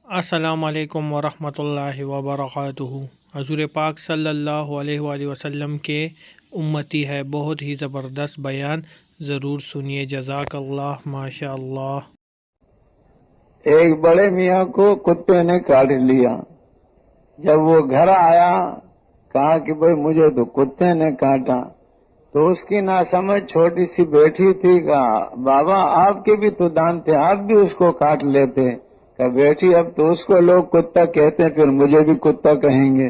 السلام علیکم ورحمۃ اللہ وبرکاتہ۔ حضور پاک صلی اللہ علیہ وآلہ وسلم کے امتی ہے، بہت ہی زبردست بیان، ضرور سنیے۔ جزاک اللہ، ماشاء اللہ۔ ایک بڑے میاں کو کتے نے کاٹ لیا۔ جب وہ گھر آیا کہا کہ بھئی مجھے تو کتے نے کاٹا، تو اس کی ناسمجھ چھوٹی سی بیٹی تھی، کہا بابا آپ کے بھی تو دانت تھے، آپ بھی اس کو کاٹ لیتے۔ کہ بیٹی اب تو اس کو لوگ کتا کہتے ہیں، پھر مجھے بھی کتا کہیں گے۔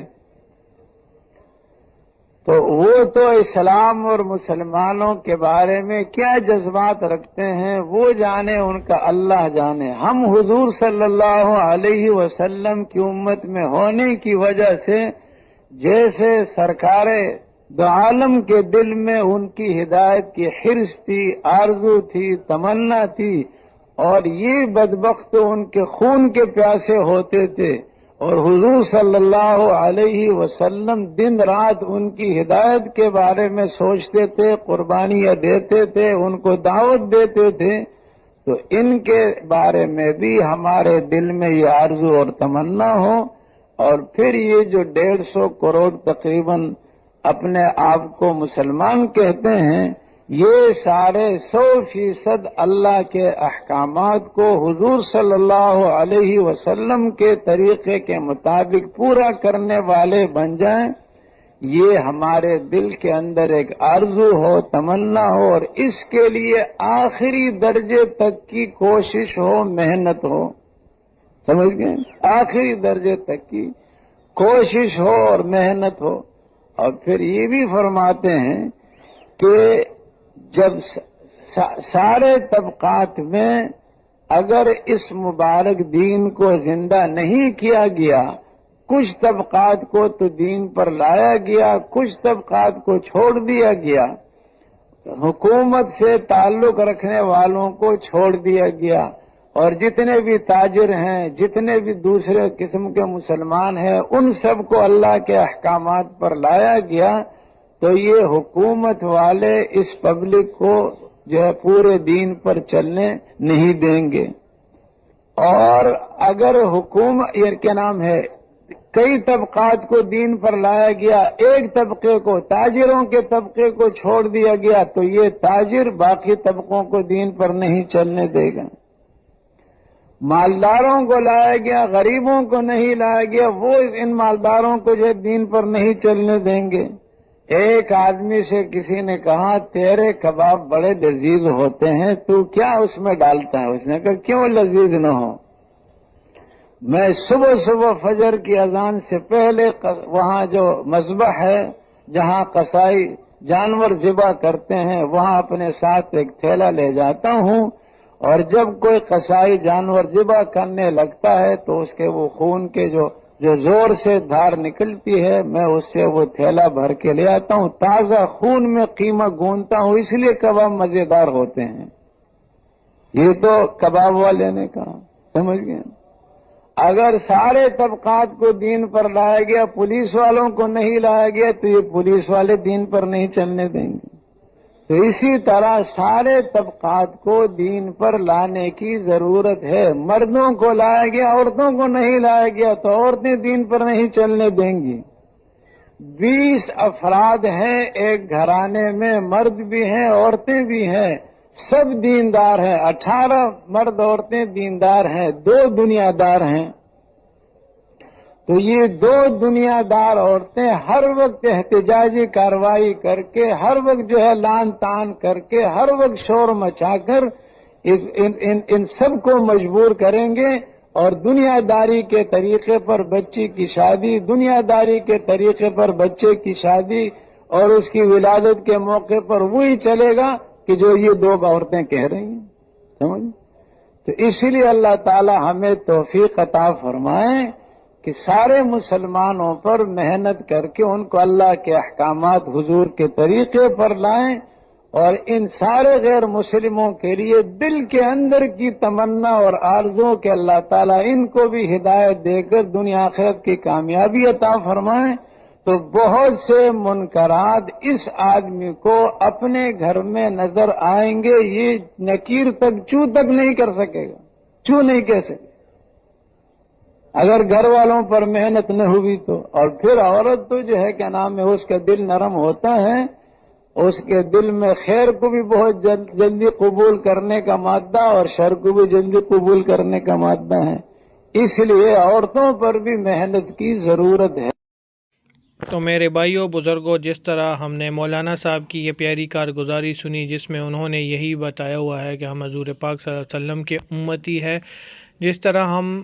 تو وہ تو اسلام اور مسلمانوں کے بارے میں کیا جذبات رکھتے ہیں وہ جانے، ان کا اللہ جانے۔ ہم حضور صلی اللہ علیہ وسلم کی امت میں ہونے کی وجہ سے جیسے سرکار دو عالم کے دل میں ان کی ہدایت کی حرص تھی، آرزو تھی، تمنا تھی، اور یہ بدبخت ان کے خون کے پیاسے ہوتے تھے، اور حضور صلی اللہ علیہ وسلم دن رات ان کی ہدایت کے بارے میں سوچتے تھے، قربانیاں دیتے تھے، ان کو دعوت دیتے تھے۔ تو ان کے بارے میں بھی ہمارے دل میں یہ آرزو اور تمنا ہو، اور پھر یہ جو 150 کروڑ تقریباً اپنے آپ کو مسلمان کہتے ہیں، یہ سارے 100% اللہ کے احکامات کو حضور صلی اللہ علیہ وسلم کے طریقے کے مطابق پورا کرنے والے بن جائیں، یہ ہمارے دل کے اندر ایک آرزو ہو، تمنا ہو، اور اس کے لیے آخری درجے تک کی کوشش ہو، محنت ہو۔ سمجھ گئے؟ آخری درجے تک کی کوشش ہو اور محنت ہو۔ اور پھر یہ بھی فرماتے ہیں کہ جب سارے طبقات میں اگر اس مبارک دین کو زندہ نہیں کیا گیا، کچھ طبقات کو تو دین پر لایا گیا، کچھ طبقات کو چھوڑ دیا گیا، حکومت سے تعلق رکھنے والوں کو چھوڑ دیا گیا، اور جتنے بھی تاجر ہیں، جتنے بھی دوسرے قسم کے مسلمان ہیں، ان سب کو اللہ کے احکامات پر لایا گیا، تو یہ حکومت والے اس پبلک کو جو ہے پورے دین پر چلنے نہیں دیں گے۔ اور اگر حکومت یہ کیا نام ہے، کئی طبقات کو دین پر لایا گیا، ایک طبقے کو، تاجروں کے طبقے کو چھوڑ دیا گیا، تو یہ تاجر باقی طبقوں کو دین پر نہیں چلنے دے گا۔ مالداروں کو لایا گیا، غریبوں کو نہیں لایا گیا، وہ ان مالداروں کو جو دین پر نہیں چلنے دیں گے۔ ایک آدمی سے کسی نے کہا تیرے کباب بڑے لذیذ ہوتے ہیں، تو کیا اس میں ڈالتا ہے؟ اس نے کہا کیوں لذیذ نہ ہو، میں صبح صبح فجر کی اذان سے پہلے وہاں جو مذبح ہے جہاں قصائی جانور ذبح کرتے ہیں، وہاں اپنے ساتھ ایک تھیلا لے جاتا ہوں، اور جب کوئی قصائی جانور ذبح کرنے لگتا ہے تو اس کے وہ خون کے جو زور سے دھار نکلتی ہے، میں اس سے وہ تھیلا بھر کے لے آتا ہوں، تازہ خون میں قیمہ گونتا ہوں، اس لیے کباب مزیدار ہوتے ہیں۔ یہ تو کباب والے نے کہا، سمجھ گئے؟ اگر سارے طبقات کو دین پر لایا گیا، پولیس والوں کو نہیں لایا گیا، تو یہ پولیس والے دین پر نہیں چلنے دیں گے۔ تو اسی طرح سارے طبقات کو دین پر لانے کی ضرورت ہے۔ مردوں کو لایا گیا، عورتوں کو نہیں لایا گیا، تو عورتیں دین پر نہیں چلنے دیں گی۔ 20 افراد ہیں ایک گھرانے میں، مرد بھی ہیں عورتیں بھی ہیں، سب دیندار ہیں، 18 مرد عورتیں دیندار ہیں، 2 دنیا دار ہیں۔ تو یہ 2 دنیا دار عورتیں ہر وقت احتجاجی کارروائی کر کے، ہر وقت جو ہے لان تان کر کے، ہر وقت شور مچا کر ان سب کو مجبور کریں گے، اور دنیا داری کے طریقے پر بچی کی شادی، دنیا داری کے طریقے پر بچے کی شادی اور اس کی ولادت کے موقع پر وہی چلے گا کہ جو یہ 2 عورتیں کہہ رہی ہیں۔ سمجھ؟ تو اسی لیے اللہ تعالی ہمیں توفیق عطا فرمائیں کہ سارے مسلمانوں پر محنت کر کے ان کو اللہ کے احکامات حضور کے طریقے پر لائیں، اور ان سارے غیر مسلموں کے لیے دل کے اندر کی تمنا اور آرزو کہ اللہ تعالیٰ ان کو بھی ہدایت دے کر دنیا آخرت کی کامیابی عطا فرمائیں، تو بہت سے منکرات اس آدمی کو اپنے گھر میں نظر آئیں گے، یہ نکیر تک چو تک نہیں کر سکے گا، چو نہیں کہہ سکے۔ اگر گھر والوں پر محنت نہ ہوئی تو، اور پھر عورت تو جو ہے کیا نام ہے اس کا دل نرم ہوتا ہے، اس کے دل میں خیر کو بھی بہت جلدی قبول کرنے کا مادہ اور شر کو بھی جلدی قبول کرنے کا مادہ ہے، اس لیے عورتوں پر بھی محنت کی ضرورت ہے۔ تو میرے بھائیوں بزرگوں، جس طرح ہم نے مولانا صاحب کی یہ پیاری کارگزاری سنی، جس میں انہوں نے یہی بتایا ہوا ہے کہ ہم حضور پاک صلی اللہ علیہ وسلم کے امتی ہے، جس طرح ہم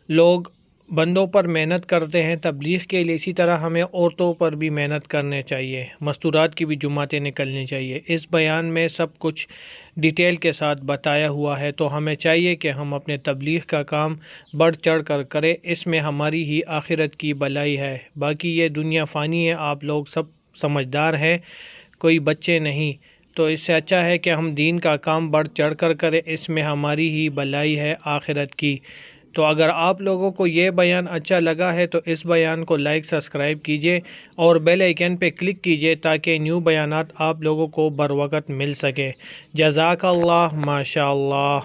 لوگ بندوں پر محنت کرتے ہیں تبلیغ کے لیے، اسی طرح ہمیں عورتوں پر بھی محنت کرنے چاہیے، مستورات کی بھی جماعتیں نکلنی چاہیے۔ اس بیان میں سب کچھ ڈیٹیل کے ساتھ بتایا ہوا ہے، تو ہمیں چاہیے کہ ہم اپنے تبلیغ کا کام بڑھ چڑھ کر کریں، اس میں ہماری ہی آخرت کی بھلائی ہے۔ باقی یہ دنیا فانی ہے، آپ لوگ سب سمجھدار ہیں، کوئی بچے نہیں، تو اس سے اچھا ہے کہ ہم دین کا کام بڑھ چڑھ کر کریں، اس میں ہماری ہی بھلائی ہے آخرت کی۔ تو اگر آپ لوگوں کو یہ بیان اچھا لگا ہے تو اس بیان کو لائک سبسکرائب کیجئے اور بیل آئیکن پہ کلک کیجئے تاکہ نیو بیانات آپ لوگوں کو بر وقت مل سکے۔ جزاک اللہ، ماشاء اللہ۔